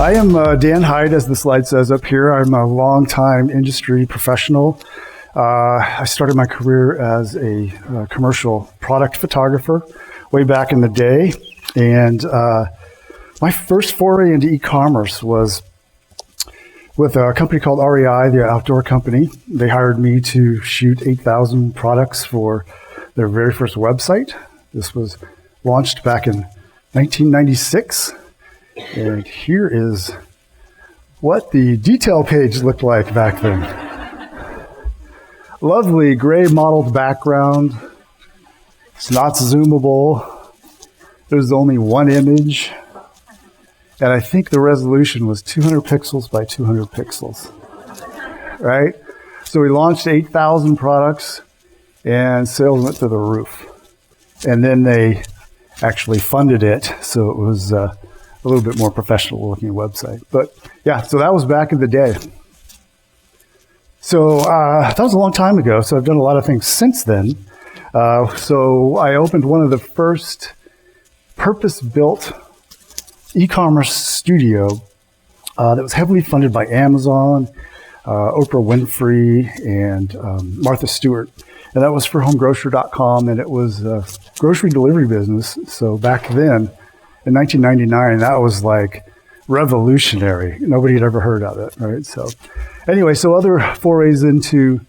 I am Dan Hyde, as the slide says up here. I'm a longtime industry professional. I started my career as a commercial product photographer way back in the day. And my first foray into e-commerce was with a company called REI, the outdoor company. They hired me to shoot 8,000 products for their very first website. This was launched back in 1996. And here is what the detail page looked like back then. Lovely gray mottled background. It's not zoomable. There's only one image. And I think the resolution was 200 pixels by 200 pixels. Right? So we launched 8,000 products and sales went to the roof. And then they actually funded it, so it was a little bit more professional looking website. But yeah, so that was back in the day. So that was a long time ago, so I've done a lot of things since then. So I opened one of the first purpose-built e-commerce studio that was heavily funded by Amazon, Oprah Winfrey, and Martha Stewart. And that was for homegrocer.com, and it was a grocery delivery business. So back then, in 1999, that was like revolutionary. Nobody had ever heard of it, right? So anyway, so other forays into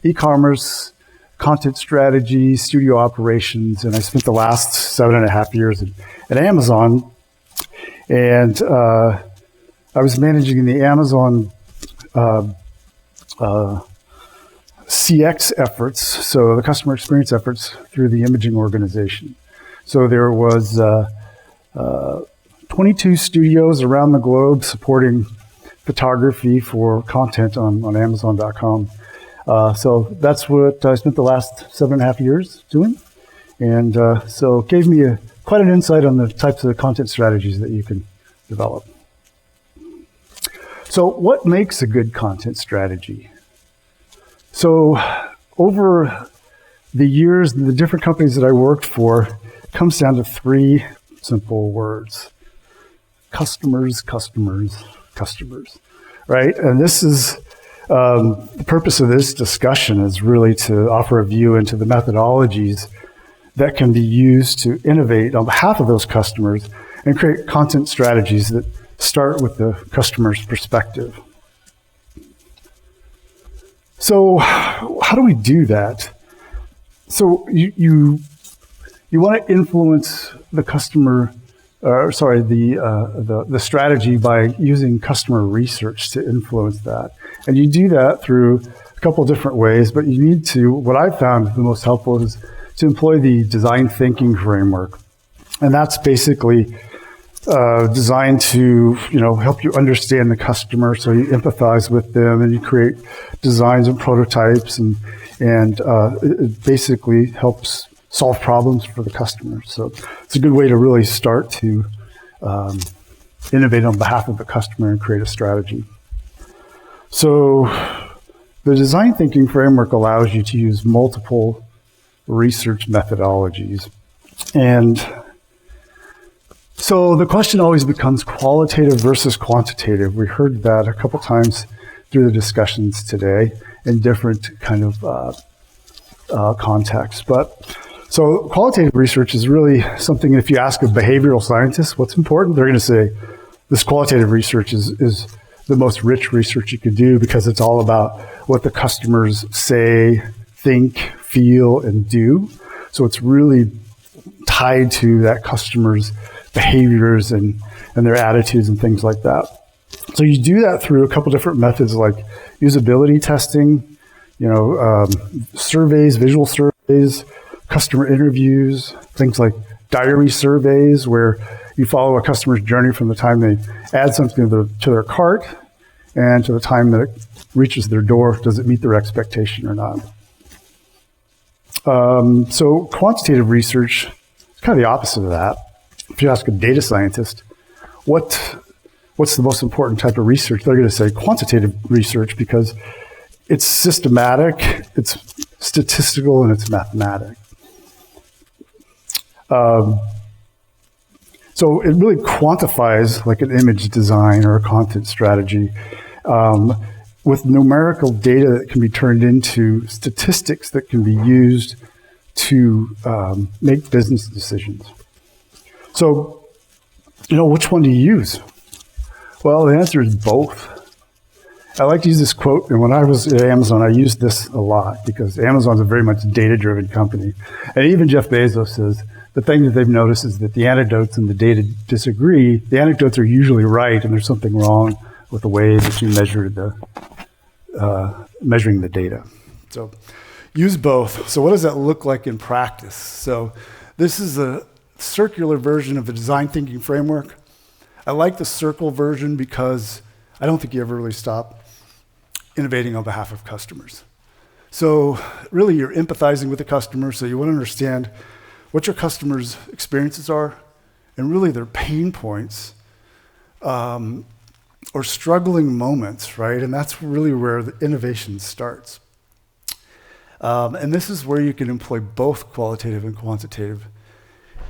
e-commerce, content strategy, studio operations, and I spent the last 7.5 years at Amazon. And I was managing the Amazon CX efforts, so the customer experience efforts through the imaging organization. So there was 22 studios around the globe supporting photography for content on Amazon.com. So that's what I spent the last 7.5 years doing. And so it gave me quite an insight on the types of content strategies that you can develop. So what makes a good content strategy? So over the years, the different companies that I worked for, it comes down to 3 simple words. Customers, customers, customers, right? And this is, the purpose of this discussion is really to offer a view into the methodologies that can be used to innovate on behalf of those customers and create content strategies that start with the customer's perspective. So how do we do that? So you want to influence the customer, the strategy by using customer research to influence that. And you do that through a couple of different ways, but you need to, what I've found the most helpful is to employ the design thinking framework. And that's basically designed to, help you understand the customer, so you empathize with them and you create designs and prototypes, and it basically helps solve problems for the customer. So it's a good way to really start to innovate on behalf of the customer and create a strategy. So the design thinking framework allows you to use multiple research methodologies. And so the question always becomes qualitative versus quantitative. We heard that a couple times through the discussions today in different kind of contexts. But so qualitative research is really something, if you ask a behavioral scientist what's important, they're going to say this qualitative research is the most rich research you could do, because it's all about what the customers say, think, feel, and do. So it's really tied to that customer's behaviors and their attitudes and things like that. So you do that through a couple different methods, like usability testing, surveys, visual surveys, customer interviews, things like diary surveys, where you follow a customer's journey from the time they add something to their cart and to the time that it reaches their door. Does it meet their expectation or not? So quantitative research is kind of the opposite of that. If you ask a data scientist, what's the most important type of research, they're going to say quantitative research, because it's systematic, it's statistical, and it's mathematic. So So it really quantifies like an image design or a content strategy with numerical data that can be turned into statistics that can be used to make business decisions. So, which one do you use? Well, the answer is both. I like to use this quote, and when I was at Amazon, I used this a lot because Amazon's a very much data-driven company. And even Jeff Bezos says the thing that they've noticed is that the anecdotes and the data disagree. The anecdotes are usually right, and there's something wrong with the way that you measuring the data. So use both. So what does that look like in practice? So this is a circular version of the design thinking framework. I like the circle version because I don't think you ever really stop innovating on behalf of customers. So really you're empathizing with the customer, so you want to understand what your customers' experiences are and really their pain points or struggling moments, right? And that's really where the innovation starts. And this is where you can employ both qualitative and quantitative.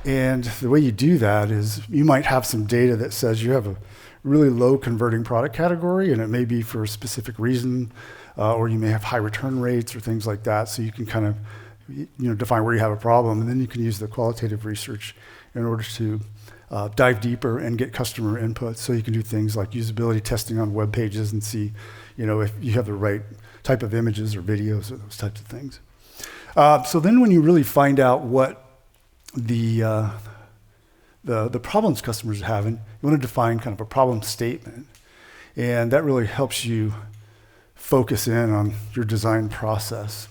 And the way you do that is you might have some data that says you have a really low converting product category, and it may be for a specific reason, or you may have high return rates or things like that. So you can kind of define where you have a problem, and then you can use the qualitative research in order to dive deeper and get customer input. So you can do things like usability testing on web pages and see, if you have the right type of images or videos or those types of things. So then when you really find out what the problems customers are having, you want to define kind of a problem statement. And that really helps you focus in on your design process.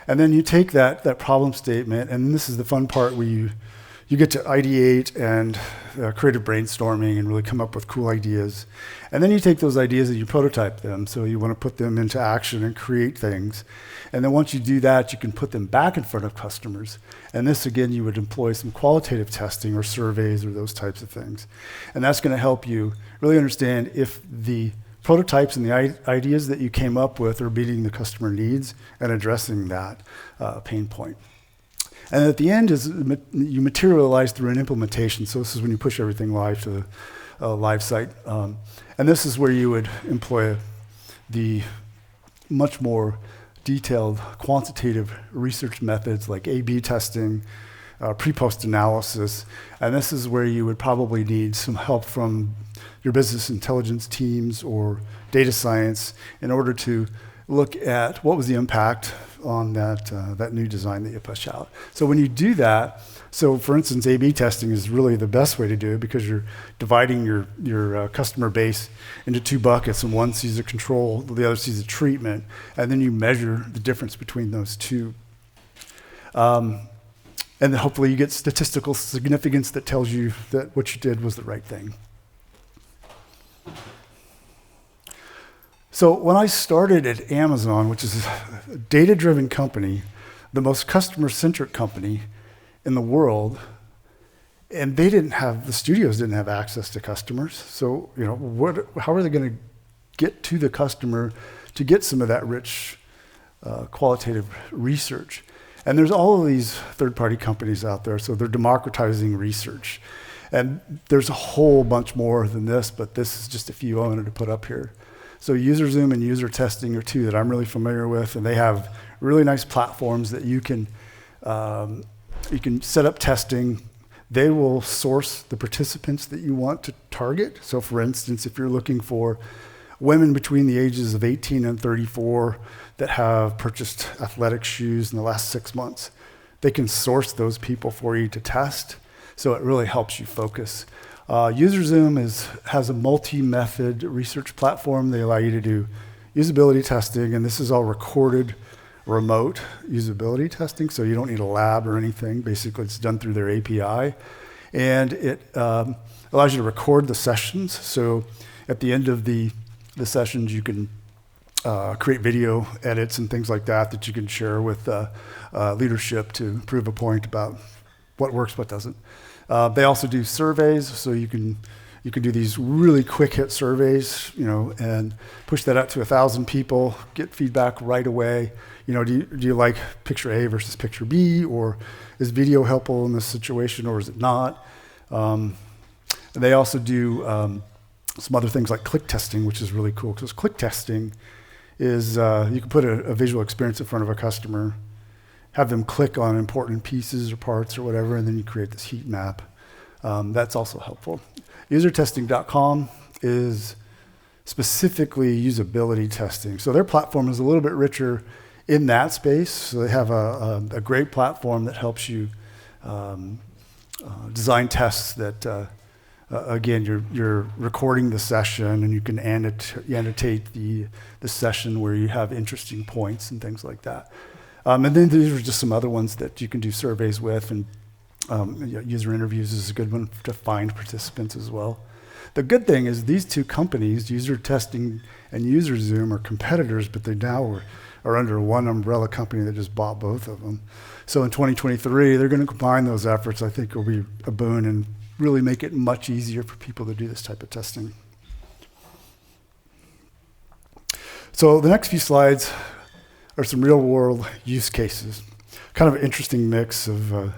And then you take that problem statement, and this is the fun part where you get to ideate and creative brainstorming and really come up with cool ideas. And then you take those ideas and you prototype them. So you want to put them into action and create things. And then once you do that, you can put them back in front of customers. And this, again, you would employ some qualitative testing or surveys or those types of things. And that's going to help you really understand if the prototypes and the ideas that you came up with are meeting the customer needs and addressing that pain point. And at the end is you materialize through an implementation. So this is when you push everything live to a live site. And this is where you would employ the much more detailed quantitative research methods like A/B testing, pre-post analysis. And this is where you would probably need some help from your business intelligence teams or data science in order to look at what was the impact on that new design that you push out. So when you do that, so for instance, A/B testing is really the best way to do it because you're dividing your customer base into two buckets, and one sees a control, the other sees a treatment, and then you measure the difference between those two. And then hopefully you get statistical significance that tells you that what you did was the right thing. So when I started at Amazon, which is a data-driven company, the most customer-centric company in the world, and the studios didn't have access to customers. So, how are they going to get to the customer to get some of that rich qualitative research? And there's all of these third-party companies out there, so they're democratizing research. And there's a whole bunch more than this, but this is just a few I wanted to put up here. So UserZoom and user testing are two that I'm really familiar with, and they have really nice platforms that you can set up testing. They will source the participants that you want to target. So for instance, if you're looking for women between the ages of 18 and 34 that have purchased athletic shoes in the last 6 months, they can source those people for you to test. So it really helps you focus. UserZoom has a multi-method research platform. They allow you to do usability testing, and this is all recorded remote usability testing, so you don't need a lab or anything. Basically, it's done through their API. And it allows you to record the sessions. So at the end of the sessions, you can create video edits and things like that you can share with leadership to prove a point about what works, what doesn't. They also do surveys, so you can do these really quick hit surveys, and push that out to 1,000 people, get feedback right away. Do you like picture A versus picture B, or is video helpful in this situation, or is it not? And they also do some other things like click testing, which is really cool, because click testing is you can put a visual experience in front of a customer, have them click on important pieces or parts or whatever, and then you create this heat map. That's also helpful. Usertesting.com is specifically usability testing. So their platform is a little bit richer in that space. So they have a great platform that helps you design tests that, again, you're recording the session and you can annotate the session where you have interesting points and things like that. And then these are just some other ones that you can do surveys with, and user interviews is a good one to find participants as well. The good thing is these two companies, User Testing and UserZoom, are competitors, but they now are under one umbrella company that just bought both of them. So in 2023, they're going to combine those efforts. I think will be a boon and really make it much easier for people to do this type of testing. So the next few slides are some real-world use cases, kind of an interesting mix of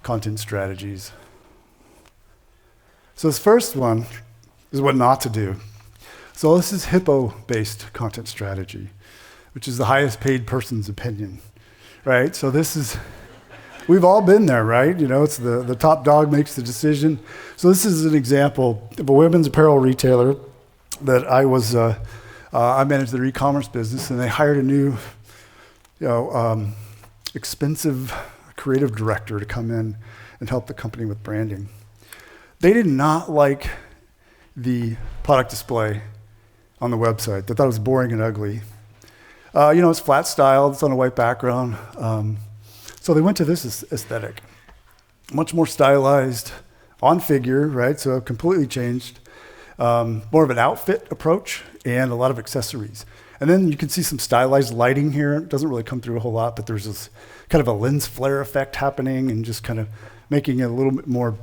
content strategies. So this first one is what not to do. So this is Hippo-based content strategy, which is the highest paid person's opinion, right? So this is, we've all been there, right? You know, it's the top dog makes the decision. So this is an example of a women's apparel retailer that I managed their e-commerce business, and they hired a new, expensive creative director to come in and help the company with branding. They did not like the product display on the website. They thought it was boring and ugly. It's flat styled, it's on a white background. So they went to this aesthetic, much more stylized, on figure, right? So completely changed, more of an outfit approach and a lot of accessories. And then you can see some stylized lighting here. It doesn't really come through a whole lot, but there's this kind of a lens flare effect happening and just kind of making it a little bit more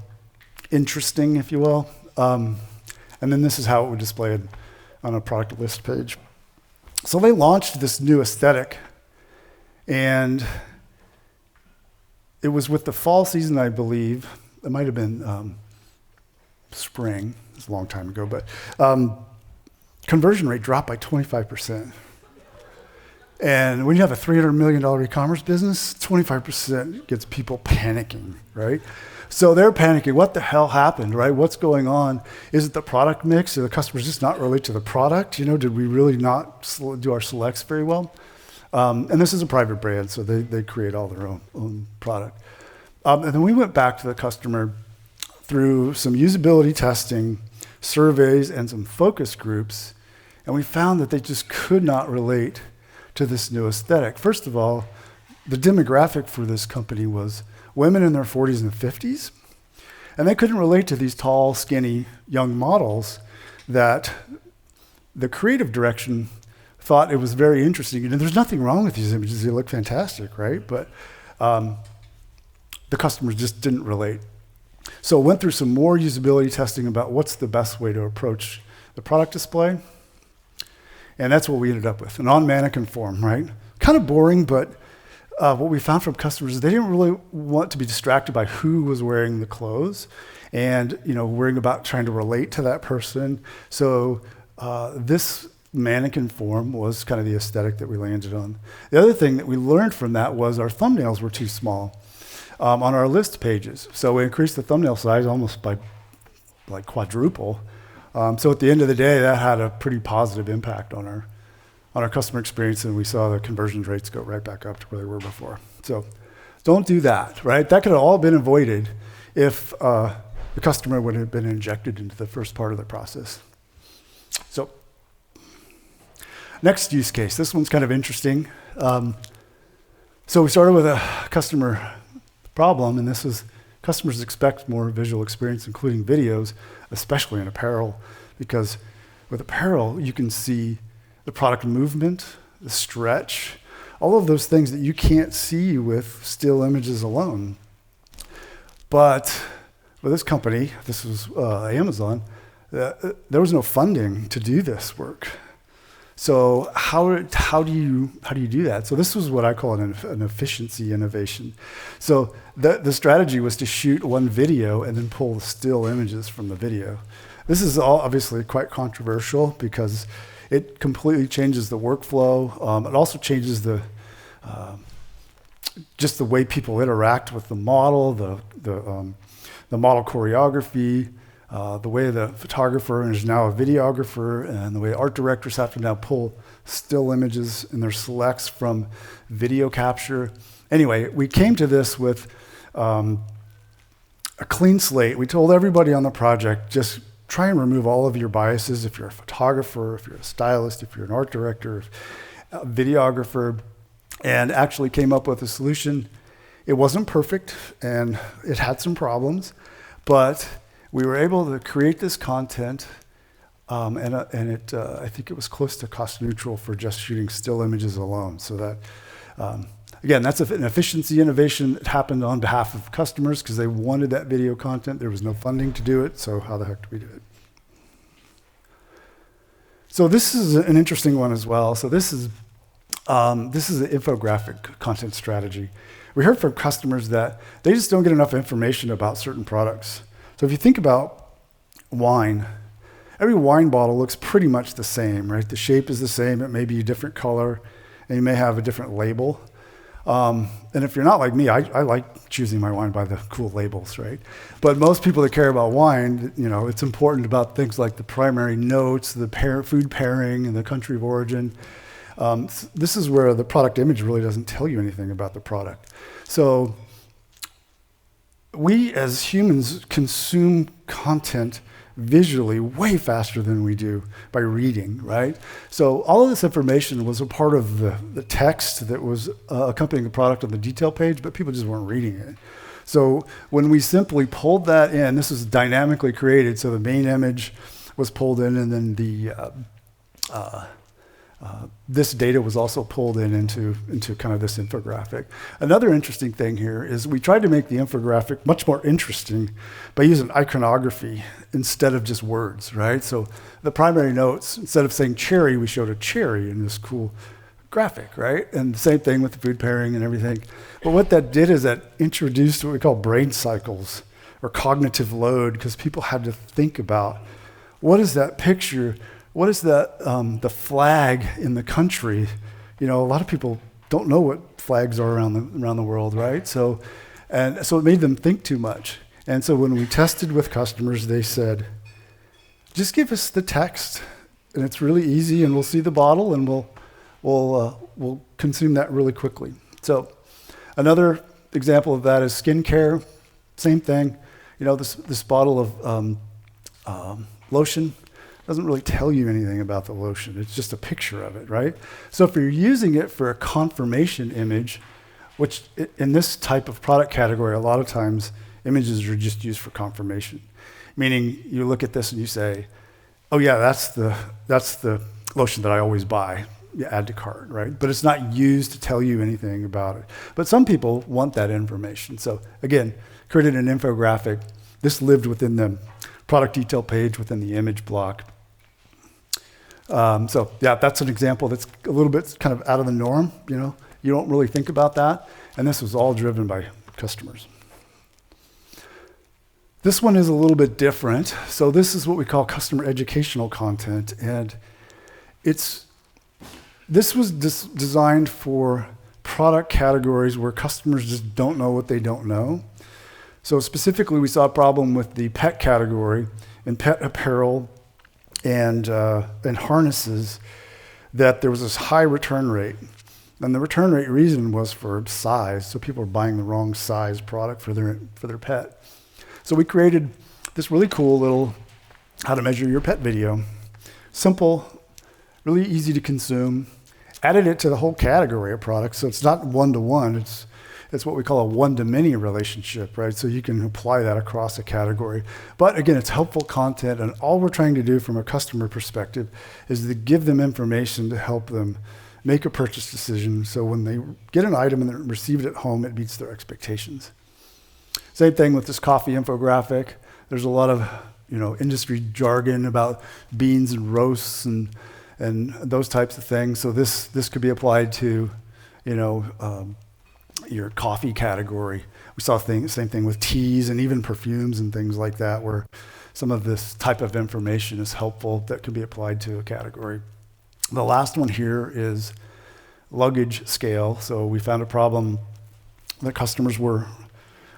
interesting, if you will. And then this is how it would display on a product list page. So they launched this new aesthetic, and it was with the fall season, I believe. It might have been spring. It's a long time ago, but conversion rate dropped by 25%. And when you have a $300 million e-commerce business, 25% gets people panicking, right? So they're panicking. What the hell happened, right? What's going on? Is it the product mix? Are the customers just not relate to the product? Did we really not do our selects very well? And this is a private brand, so they create all their own product. And then we went back to the customer through some usability testing, surveys, and some focus groups, and we found that they just could not relate to this new aesthetic. First of all, the demographic for this company was women in their 40s and 50s, and they couldn't relate to these tall, skinny, young models that the creative direction thought it was very interesting. And there's nothing wrong with these images, they look fantastic, right? But the customers just didn't relate. So went through some more usability testing about what's the best way to approach the product display. And that's what we ended up with, an on-mannequin form, right? Kind of boring, but what we found from customers is they didn't really want to be distracted by who was wearing the clothes and, worrying about trying to relate to that person. So this mannequin form was kind of the aesthetic that we landed on. The other thing that we learned from that was our thumbnails were too small on our list pages. So we increased the thumbnail size almost by like quadruple. So at the end of the day, that had a pretty positive impact on our customer experience, and we saw the conversion rates go right back up to where they were before. So don't do that, right? That could have all been avoided if the customer would have been injected into the first part of the process. So next use case, this one's kind of interesting. So we started with a customer problem, and this was customers expect more visual experience, including videos, especially in apparel, because with apparel, you can see the product movement, the stretch, all of those things that you can't see with still images alone. But with this company, this was Amazon, there was no funding to do this work. So how do you do that? So this was what I call an efficiency innovation. So the strategy was to shoot one video and then pull the still images from the video. This is all obviously quite controversial because it completely changes the workflow. It also changes just the way people interact with the model, the model choreography, the way the photographer is now a videographer, and the way art directors have to now pull still images in their selects from video capture. Anyway, we came to this with a clean slate. We told everybody on the project, just try and remove all of your biases. If you're a photographer, if you're a stylist, if you're an art director, a videographer, and actually came up with a solution. It wasn't perfect, and it had some problems, but we were able to create this content, and I think it was close to cost neutral for just shooting still images alone. So that, again, that's an efficiency innovation that happened on behalf of customers because they wanted that video content. There was no funding to do it, so how the heck do we do it? So this is an interesting one as well. So this is an infographic content strategy. We heard from customers that they just don't get enough information about certain products. So if you think about wine, every wine bottle looks pretty much the same, right? The shape is the same, it may be a different color, and you may have a different label. And if you're not like me, I like choosing my wine by the cool labels, right? But most people that care about wine, it's important about things like the primary notes, the food pairing, and the country of origin. This is where the product image really doesn't tell you anything about the product. So we as humans consume content visually way faster than we do by reading, right? So all of this information was a part of the text that was accompanying the product on the detail page, but people just weren't reading it. So when we simply pulled that in, this was dynamically created, so the main image was pulled in, and then this data was also pulled into kind of this infographic. Another interesting thing here is we tried to make the infographic much more interesting by using iconography instead of just words, right? So the primary notes, instead of saying cherry, we showed a cherry in this cool graphic, right? And the same thing with the food pairing and everything. But what that did is that introduced what we call brain cycles or cognitive load, because people had to think about what is that picture. What is that, the flag in the country? A lot of people don't know what flags are around the world, right? So it made them think too much. And so when we tested with customers, they said, just give us the text, and it's really easy, and we'll see the bottle, and we'll consume that really quickly. So another example of that is skincare. Same thing. This bottle of lotion doesn't really tell you anything about the lotion. It's just a picture of it, right? So if you're using it for a confirmation image, which in this type of product category, a lot of times images are just used for confirmation. Meaning you look at this and you say, oh yeah, that's the lotion that I always buy. You add to cart, right? But it's not used to tell you anything about it. But some people want that information. So again, created an infographic. This lived within the product detail page within the image block. So yeah, that's an example that's a little bit kind of out of the norm. You don't really think about that. And this was all driven by customers. This one is a little bit different. So this is what we call customer educational content. And this was designed for product categories where customers just don't know what they don't know. So specifically, we saw a problem with the pet category and pet apparel and harnesses, that there was this high return rate. And the return rate reason was for size. So people were buying the wrong size product for their pet. So we created this really cool little how to measure your pet video. Simple, really easy to consume. Added it to the whole category of products. So it's not one-to-one. It's what we call a one-to-many relationship, right? So you can apply that across a category. But again, it's helpful content, and all we're trying to do from a customer perspective is to give them information to help them make a purchase decision. So when they get an item and they receive it at home, it meets their expectations. Same thing with this coffee infographic. There's a lot of industry jargon about beans and roasts and and those types of things. So this could be applied to, your coffee category. We saw same thing with teas and even perfumes and things like that, where some of this type of information is helpful that can be applied to a category. The last one here is luggage scale. So we found a problem that customers were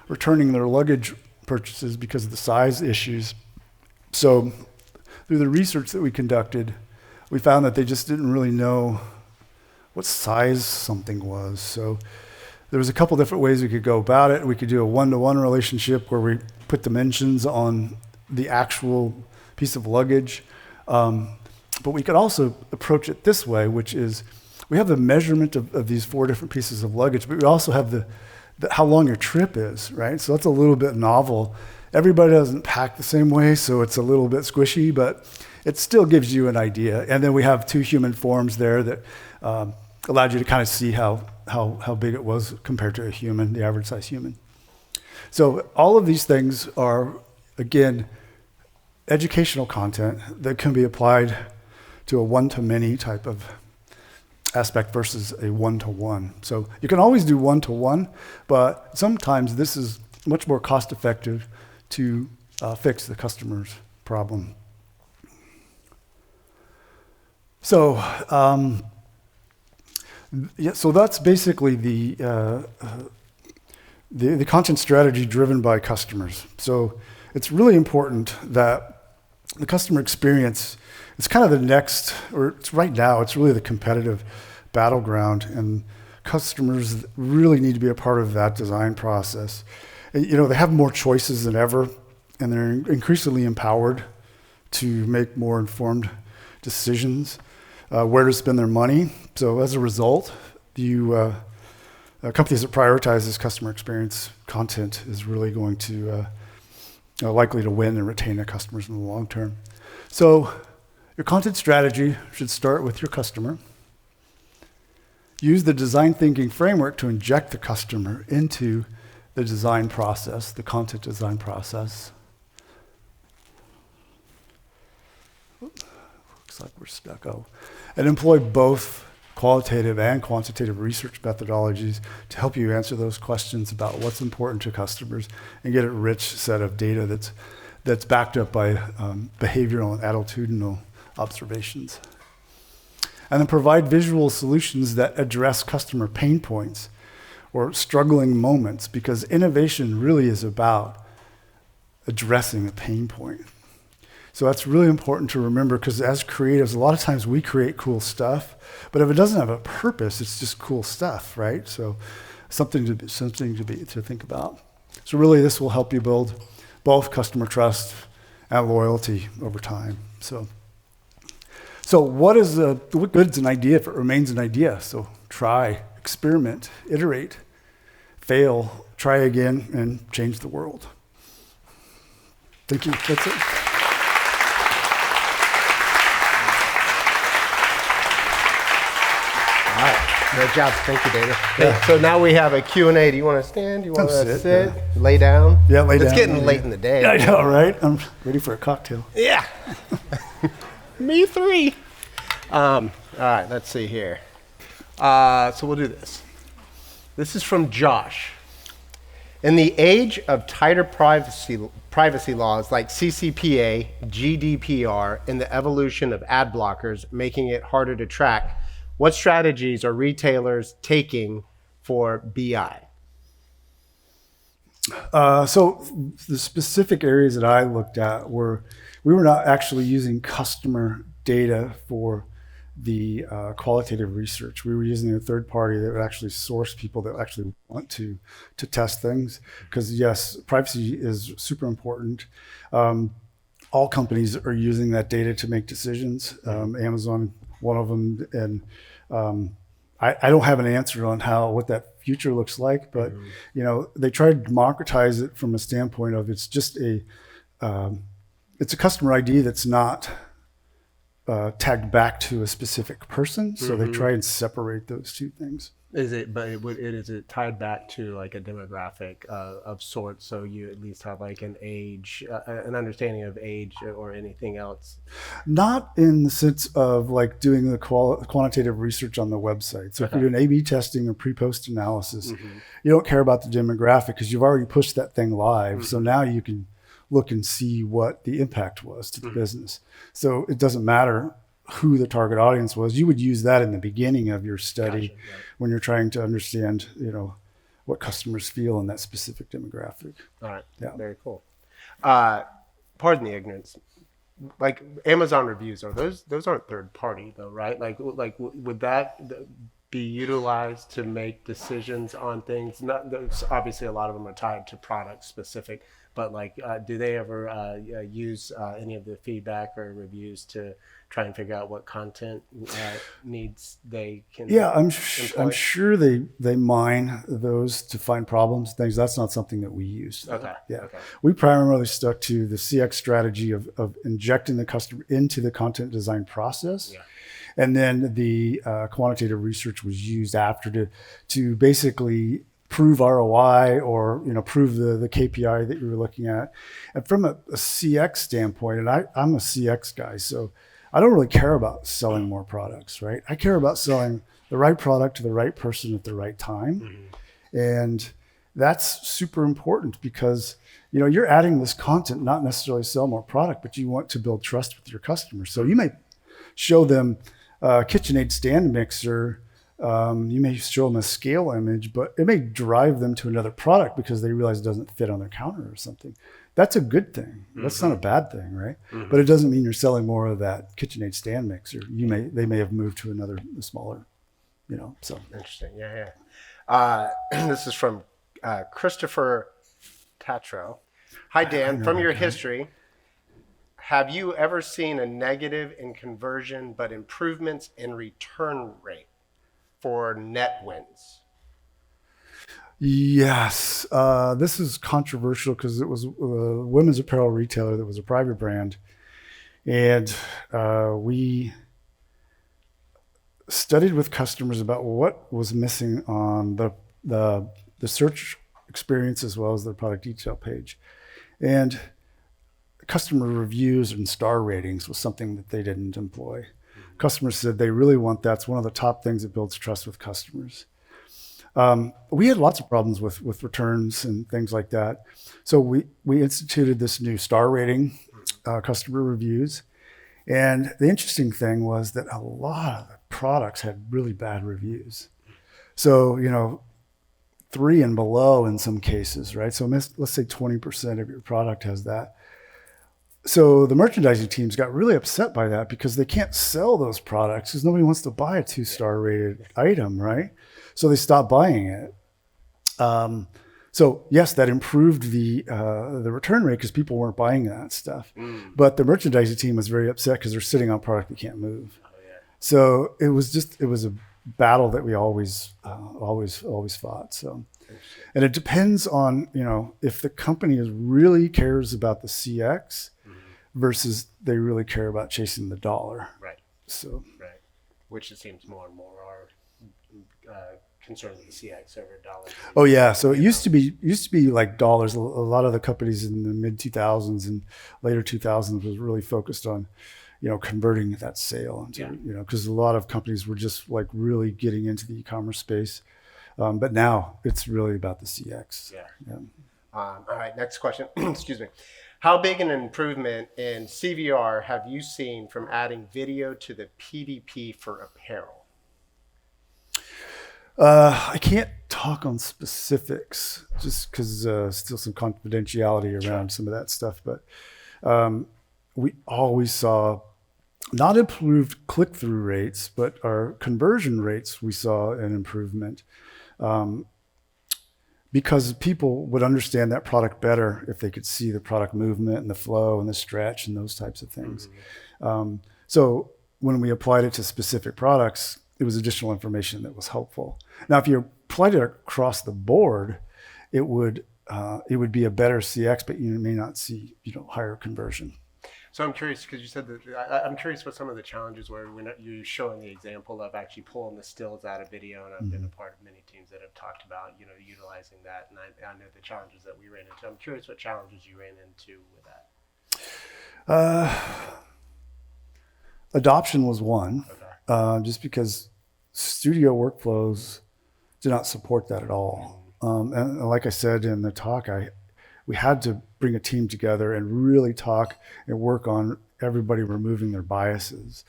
returning their luggage purchases because of the size issues. So through the research that we conducted, we found that they just didn't really know what size something was. So there was a couple different ways we could go about it. We could do a one-to-one relationship where we put dimensions on the actual piece of luggage. But we could also approach it this way, which is we have the measurement of these 4 different pieces of luggage, but we also have the how long your trip is, right? So that's a little bit novel. Everybody doesn't pack the same way, so it's a little bit squishy, but it still gives you an idea. And then we have 2 human forms there that allowed you to kind of see how big it was compared to a human, the average size human. So all of these things are, again, educational content that can be applied to a one-to-many type of aspect versus a one-to-one. So you can always do one-to-one, but sometimes this is much more cost-effective to fix the customer's problem. So, so that's basically the content strategy driven by customers. So it's really important that the customer experience, it's kind of the next, or it's right now, it's really the competitive battleground, and customers really need to be a part of that design process. And, they have more choices than ever, and they're increasingly empowered to make more informed decisions, where to spend their money. So as a result, companies that prioritize this customer experience content is really going to likely to win and retain their customers in the long term. So your content strategy should start with your customer. Use the design thinking framework to inject the customer into the design process, the content design process. Looks like we're stuck. And employ both qualitative and quantitative research methodologies to help you answer those questions about what's important to customers and get a rich set of data that's backed up by behavioral and attitudinal observations. And then provide visual solutions that address customer pain points or struggling moments, because innovation really is about addressing a pain point. So that's really important to remember, because as creatives, a lot of times we create cool stuff, but if it doesn't have a purpose, it's just cool stuff, right? So something to think about. So really, this will help you build both customer trust and loyalty over time. So what good's an idea if it remains an idea? So try, experiment, iterate, fail, try again, and change the world. Thank you. That's it. All right. Great job. Thank you, David. Yeah. So now we have a Q&A. Do you want to stand? Do you want to sit? Yeah. Lay down? Yeah, lay down. It's getting late in the day. I know, right? I'm ready for a cocktail. Yeah. Me 3. All right, let's see here. So we'll do this. This is from Josh. In the age of tighter privacy laws like CCPA, GDPR, and the evolution of ad blockers making it harder to track, what strategies are retailers taking for BI? So the specific areas that I looked at we were not actually using customer data for the qualitative research. We were using a third party that would actually source people that actually want to test things. Because yes, privacy is super important. All companies are using that data to make decisions. Amazon, one of them, and I don't have an answer on what that future looks like, but they try to democratize it from a standpoint of it's just it's a customer ID that's not tagged back to a specific person. So they try and separate those two things. Is it tied back to like a demographic of sorts? So you at least have like an age, an understanding of age or anything else? Not in the sense of like doing the quantitative research on the website. So if you're doing A/B testing or pre-post analysis, you don't care about the demographic because you've already pushed that thing live. So now you can look and see what the impact was to the business. So it doesn't matter who the target audience was. You would use that in the beginning of your study when you're trying to understand, what customers feel in that specific demographic. All right. Yeah. Very cool. Pardon the ignorance. Like Amazon reviews, those aren't third party though, right? Like would that be utilized to make decisions on things? Not obviously a lot of them are tied to product specific, but like do they ever use any of the feedback or reviews to try and figure out what content needs they can? Yeah, I'm sure they mine those to find problems, things. That's not something that we use. Okay. Yeah. Okay. We primarily stuck to the CX strategy of injecting the customer into the content design process. Yeah. And then the quantitative research was used after to basically prove ROI or prove the KPI that you were looking at. And from a CX standpoint, and I'm a CX guy, so I don't really care about selling more products, right? I care about selling the right product to the right person at the right time. And that's super important because you're adding this content, not necessarily sell more product, but you want to build trust with your customers. So you may show them a KitchenAid stand mixer. You may show them a scale image, but it may drive them to another product because they realize it doesn't fit on their counter or something. That's a good thing. That's not a bad thing, right? But it doesn't mean you're selling more of that KitchenAid stand mixer. They may have moved to another smaller, so. Interesting. Yeah. This is from Christopher Tatro. Hi, Dan. From your history, have you ever seen a negative in conversion but improvements in return rate for net wins? Yes. This is controversial because it was a women's apparel retailer that was a private brand. And we studied with customers about what was missing on the search experience as well as the product detail page. And customer reviews and star ratings was something that they didn't employ. Customers said they really want that. It's one of the top things that builds trust with customers. We had lots of problems with returns and things like that. So we instituted this new star rating, customer reviews. And the interesting thing was that a lot of the products had really bad reviews. So, 3 and below in some cases, right? So let's say 20% of your product has that. So the merchandising teams got really upset by that because they can't sell those products because nobody wants to buy a 2-star rated item, right? So they stopped buying it. So yes, that improved the return rate because people weren't buying that stuff. But the merchandising team was very upset because they're sitting on product that can't move. So it was a battle that we always fought. So, and it depends on if the company really cares about the CX versus they really care about chasing the dollar. Right. So. Right. Which it seems more and more are concerned with the CX over dollars. Oh yeah. So it used to be like dollars. A lot of the companies in the mid 2000s and later 2000s was really focused on, converting that sale into, because a lot of companies were just like really getting into the e-commerce space. But now it's really about the CX. Yeah. All right. Next question. Excuse me. How big an improvement in CVR have you seen from adding video to the PDP for apparel? I can't talk on specifics just because still some confidentiality around some of that stuff. But we always saw not improved click-through rates, but our conversion rates, we saw an improvement. Because people would understand that product better if they could see the product movement and the flow and the stretch and those types of things. So when we applied it to specific products, it was additional information that was helpful. Now, if you applied it across the board, it would be a better CX, but you may not see higher conversion. So I'm curious because you said that I'm curious what some of the challenges were when you're showing the example of actually pulling the stills out of video, and I've been a part of many teams that have talked about utilizing that, and I know the challenges that we ran into. I'm curious what challenges you ran into with that. Adoption was one, Okay. just because studio workflows do not support that at all. And like I said in the talk, we had to bring a team together and really talk and work on everybody removing their biases,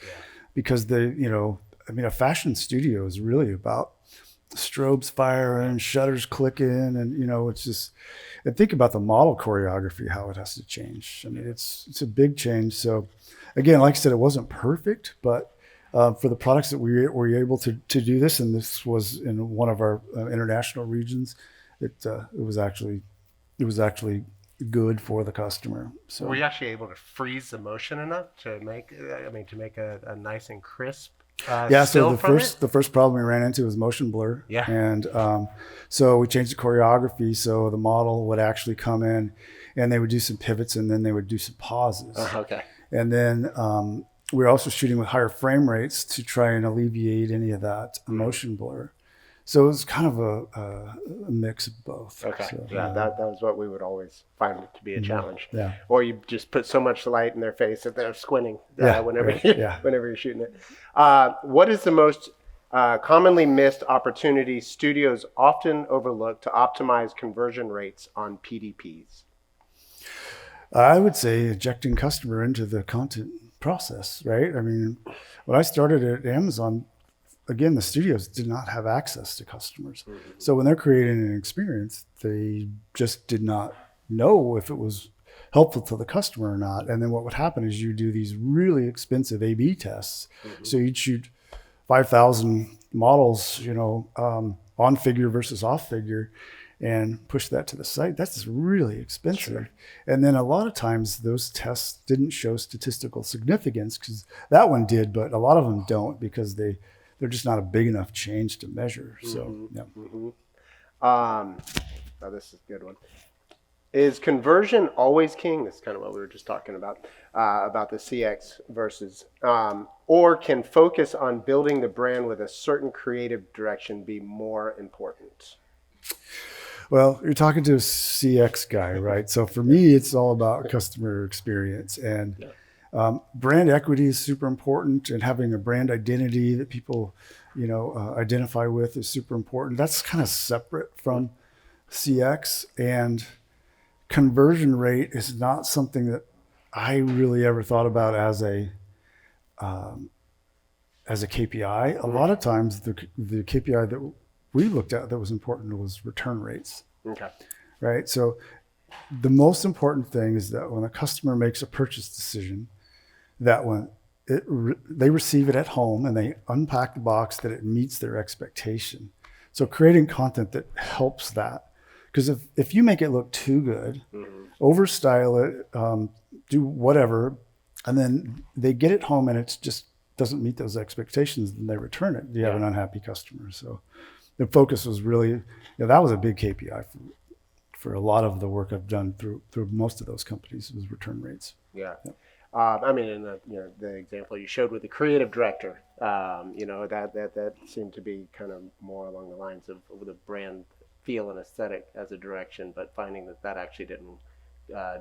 because a fashion studio is really about strobes firing, shutters clicking, and it's just. And think about the model choreography, how it has to change. I mean, it's a big change. So, again, like I said, it wasn't perfect, but for the products that we were able to do this, and this was in one of our international regions, it was actually good for the customer. So were you actually able to freeze the motion enough to make a nice and crisp? So the first problem we ran into was motion blur. Yeah. And so we changed the choreography, so the model would actually come in and they would do some pivots, and then they would do some pauses. Okay. And then we were also shooting with higher frame rates to try and alleviate any of that motion blur. So it was kind of a mix of both. Okay. So, that was what we would always find to be a challenge. Yeah. Or you just put so much light in their face that they're squinting whenever you're shooting it. What is the most commonly missed opportunity studios often overlook to optimize conversion rates on PDPs? I would say ejecting customer into the content process, right? I mean, when I started at Amazon, again, the studios did not have access to customers. Mm-hmm. So when they're creating an experience, they just did not know if it was helpful to the customer or not. And then what would happen is you do these really expensive A/B tests. Mm-hmm. So you'd shoot 5,000 models, on figure versus off figure, and push that to the site. That's really expensive. Sure. And then a lot of times those tests didn't show statistical significance, because that one did, but a lot of them don't, because they're just not a big enough change to measure. So, yeah. Oh, this is a good one. Is conversion always king? This is kind of what we were just talking about the CX versus, or can focus on building the brand with a certain creative direction be more important? Well, you're talking to a CX guy, right? So for me, it's all about customer experience, and brand equity is super important, and having a brand identity that people, identify with is super important. That's kind of separate from CX, and conversion rate is not something that I really ever thought about as a KPI. A lot of times the KPI that we looked at that was important was return rates. Okay. Right. So the most important thing is that when a customer makes a purchase decision, that when they receive it at home and they unpack the box, that it meets their expectation. So creating content that helps that. Because if you make it look too good, overstyle it, do whatever, and then they get it home and it just doesn't meet those expectations, then they return it. You have an unhappy customer. So the focus was really, that was a big KPI for a lot of the work I've done through most of those companies, was return rates. Yeah. In the example you showed with the creative director, that seemed to be kind of more along the lines of the brand feel and aesthetic as a direction, but finding that actually didn't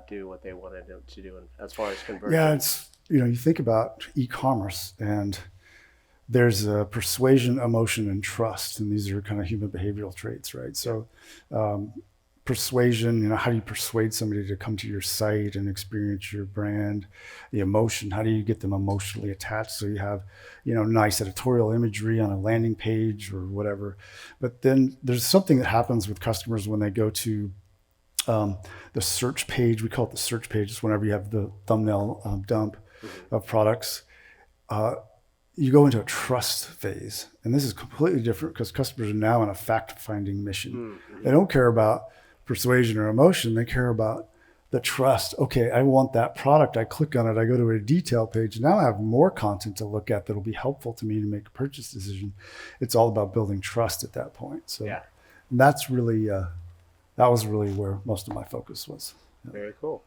do what they wanted it to do as far as conversion. Yeah, it's, you think about eCommerce, and there's a persuasion, emotion, and trust, and these are kind of human behavioral traits, right? So persuasion, how do you persuade somebody to come to your site and experience your brand? The emotion, how do you get them emotionally attached? So you have, nice editorial imagery on a landing page or whatever. But then there's something that happens with customers when they go to the search page. We call it the search page. It's whenever you have the thumbnail dump of products. You go into a trust phase. And this is completely different, because customers are now in a fact-finding mission. They don't care about persuasion or emotion. They care about the trust. Okay, I want that product. I click on it. I go to a detail page. Now I have more content to look at that'll be helpful to me to make a purchase decision. It's all about building trust at that point. So that's really, that was really where most of my focus was. Very cool.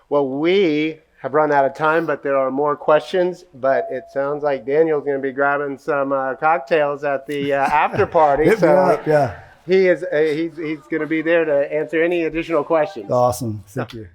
Well, we have run out of time, but there are more questions. But it sounds like Daniel's going to be grabbing some cocktails at the after party. Hit me up, yeah. He's going to be there to answer any additional questions. Awesome. Thank you.